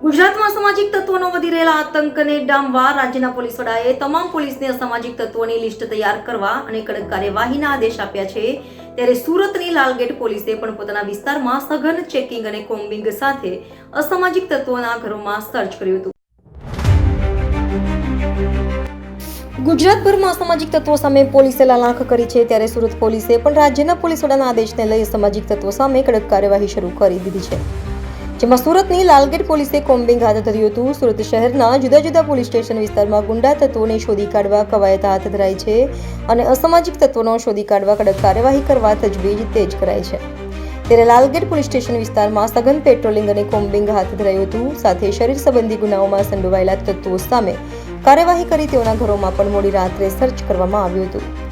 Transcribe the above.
ગુજરાતમાં અસામાજિક તત્વોનો વધી રહેલા આતંકને ડામવા રાજ્યના પોલીસ વડાએ તમામ પોલીસને અસામાજિક તત્વોની લિસ્ટ તૈયાર કરવા અને કડક કાર્યવાહીના આદેશ આપ્યા છે. ત્યારે સુરતની લાલગેટ પોલીસે પણ પોતાના વિસ્તારમાં સઘન ચેકિંગ અને કોમ્બિંગ સાથે અસામાજિક તત્વોના ઘરોમાં સર્ચ કર્યું હતું. ગુજરાતભરમાં અસામાજિક તત્વો સામે પોલીસે લાલાંખ કરી છે. ત્યારે સુરત પોલીસે પણ રાજ્યના પોલીસ વડાના આદેશને લઈ અસામાજિક તત્વો સામે કડક કાર્યવાહી શરૂ કરી દીધી છે. જેમાં સુરતની લાલગેટ પોલીસે કોમ્બિંગ હાથ ધર્યું હતું. સુરત શહેરના જુદા જુદા પોલીસ સ્ટેશન વિસ્તારમાં ગુંડા તત્વોને શોધી કાઢવા કવાયત હાથ ધરાઈ છે અને અસામાજિક તત્વોનો શોધી કાઢવા કડક કાર્યવાહી કરવા તજવીજ તેજ કરાઈ છે. ત્યારે લાલગેટ પોલીસ સ્ટેશન વિસ્તારમાં સઘન પેટ્રોલિંગ અને કોમ્બિંગ હાથ ધરાયું હતું. સાથે શરીર સંબંધી ગુનાઓમાં સંડોવાયેલા તત્વો સામે કાર્યવાહી કરી તેઓના ઘરોમાં પણ મોડી રાત્રે સર્ચ કરવામાં આવ્યું હતું.